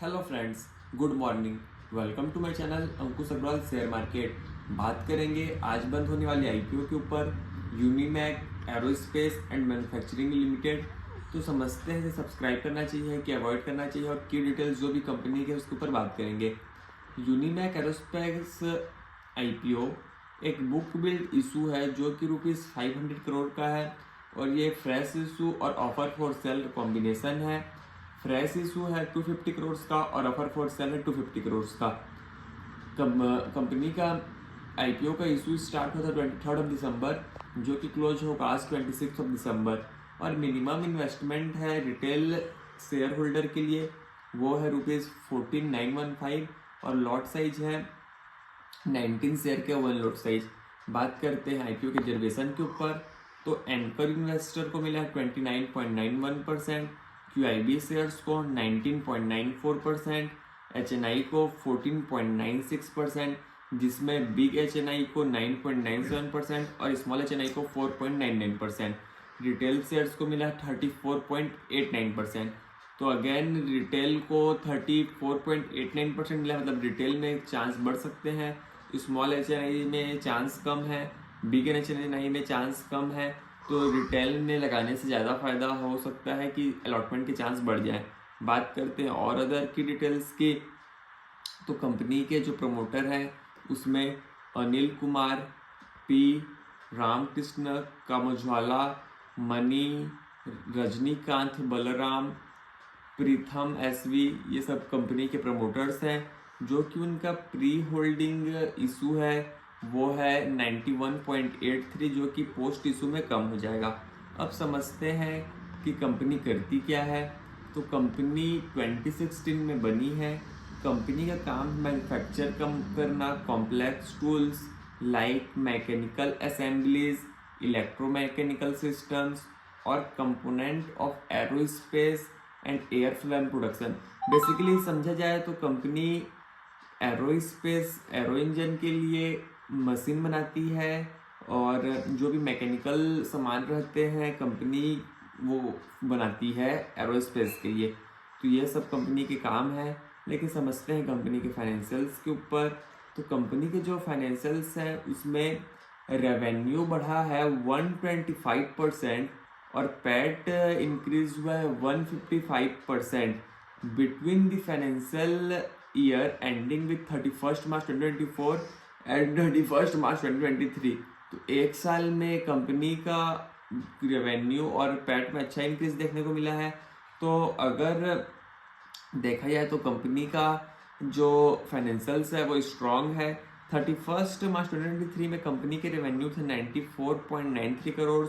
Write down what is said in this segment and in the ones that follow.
Hello friends, good morning. Welcome to my channel Ankush Agarwal share market. बात करेंगे आज बंद होने वाली आईपीओ के ऊपर, Unimech Aerospace and Manufacturing Limited. तो समझते हैं कि सब्सक्राइब करना चाहिए कि अवॉइड करना चाहिए और की डिटेल्स जो भी कंपनी के उसके ऊपर बात करेंगे। यूनिमैक एरोस्पेस आईपीओ एक बुक बिल्ड इशू है जो कि ₹500 करोड़ का है और ये फ्रेश इशू और ऑफर फॉर सेल कॉम्बिनेशन है। फ्रेश इशू है 250 करोड़ का और ऑफर फॉर सेल है 250 करोड़ का। कंपनी का आईपीओ का इशू स्टार्ट होता है 23 दिसंबर, जो कि क्लोज होगा आज 26 दिसंबर। और मिनिमम इन्वेस्टमेंट है रिटेल शेयर होल्डर के लिए, वो है ₹14,915 और लॉट साइज है 19 शेयर के 1 लॉट साइज। बात करते हैं आईपीओ के रिजर्वेशन के ऊपर, तो एंकर इन्वेस्टर को मिला है 29.91%, क्यूआईबी शेयर्स को 19.94%, एचएनआई को 14.96%, जिसमें बिग एचएनआई को 9.97% और स्मॉल एचएनआई को 4.99%। रिटेल शेयर्स को मिला 34.89%। तो अगेन रिटेल को 34.89% मिला, मतलब रिटेल में चांस बढ़ सकते हैं, स्मॉल एचएनआई में चांस कम है, बिग एचएनआई में चांस कम है। तो रिटेल में लगाने से ज़्यादा फायदा हो सकता है कि अलॉटमेंट के चांस बढ़ जाए। बात करते हैं और अदर की डिटेल्स की, तो कंपनी के जो प्रमोटर हैं उसमें अनिल कुमार, पी रामकृष्ण कामज्वाला, मनी, रजनीकांत बलराम, प्रीथम एसवी, ये सब कंपनी के प्रमोटर्स हैं। जो कि उनका प्री होल्डिंग इशू है वो है 91.83, जो कि पोस्ट इशू में कम हो जाएगा। अब समझते हैं कि कंपनी करती क्या है। तो कंपनी 2016 में बनी है। कंपनी का काम मैन्युफैक्चर करना complex tools like mechanical assemblies, electromechanical systems और component of aerospace and air frame production. Basically समझा जाए तो कंपनी एरोस्पेस एरो इंजन के लिए मशीन बनाती है और जो भी मैकेनिकल सामान रहते हैं कंपनी वो बनाती है एरोस्पेस के लिए। तो ये सब कंपनी के काम है। लेकिन समझते हैं कंपनी के फाइनेंशियल्स के ऊपर। तो कंपनी के जो फाइनेंशियल्स हैं उसमें रेवेन्यू बढ़ा है 125% और पैट इंक्रीज हुआ है 155% between the financial year ending with 31 March 2024 and 31 मार्च 2023। तो एक साल में कंपनी का रेवेन्यू और पैट में अच्छा इंक्रीज देखने को मिला है। तो अगर देखा जाए तो कंपनी का जो फाइनेंशियल्स है वो स्ट्रॉन्ग है। 31 मार्च 2023 में कंपनी के रेवेन्यू थे 94.93 करोड़,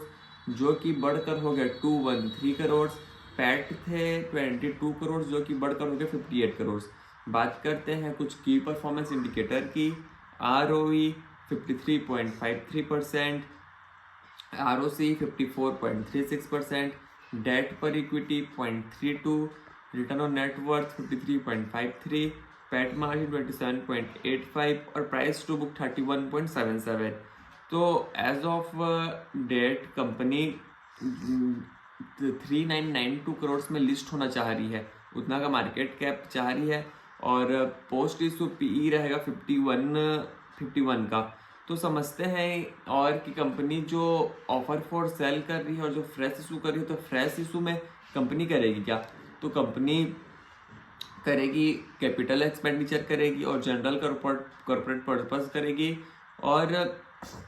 जो कि बढ़कर हो गया 213 करोड़। पैट थे 22 करोड़, जो कि बढ़कर हो गया 58 करोड़। बात करते हैं कुछ की परफॉर्मेंस इंडिकेटर की। ROE 53.53%, ROC 54.36%, डेट पर equity 0.32, return on net worth 53.53, PAT margin 27.85 और प्राइस टू बुक 31.77। तो as of date company 3992 crore में लिस्ट होना चाह रही है, उतना का मार्केट कैप चाह रही है और पोस्ट इशू पीई रहेगा 51 का। तो समझते हैं और कि कंपनी जो ऑफर फॉर सेल कर रही है और जो फ्रेश इशू कर रही है, तो फ्रेश इशू में कंपनी करेगी क्या? तो कंपनी करेगी कैपिटल एक्सपेंडिचर करेगी और जनरल कॉर्पोरेट पर्पस करेगी और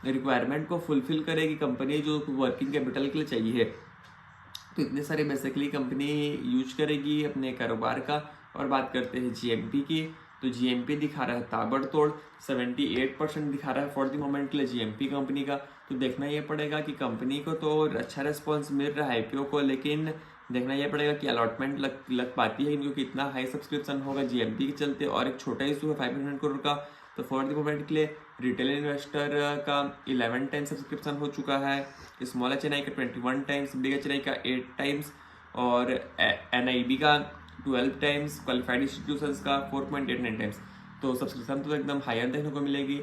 रिक्वायरमेंट को फुलफिल करेगी कंपनी जो वर्किंग कैपिटल के लिए चाहिए। तो इतने सारे बेसिकली कंपनी यूज करेगी अपने कारोबार का। और बात करते हैं जीएमपी की, तो जीएमपी दिखा रहा है ताबड़तोड़ 78% दिखा रहा है फॉर द मोमेंट के लिए जीएमपी कंपनी का। तो देखना ये पड़ेगा कि कंपनी को तो अच्छा रिस्पॉन्स मिल रहा है आईपीओ को, लेकिन देखना यह पड़ेगा कि अलॉटमेंट लग पाती है, क्योंकि इतना हाई सब्सक्रिप्शन होगा जीएमपी के चलते। और एक छोटा इशू है 500 करोड़ का। तो फॉर द मोमेंट के लिए रिटेल इन्वेस्टर का 11 टाइम्स सब्सक्रिप्शन हो चुका है, स्मॉल एचएनआई का 21 टाइम्स, बिग एचएनआई का 8 टाइम्स और एनआईबी का 12 टाइम्स, क्वालिफाइड इंस्टीट्यूशंस का 4.89 टाइम्स। तो सब्सक्रिप्शन तो एकदम हायर देखने को मिलेगी।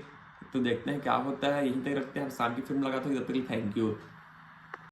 तो देखते हैं क्या होता है। यहीं तक रखते हैं, हम शाम की फिल्म लगाते हैं। तब तक थैंक यू।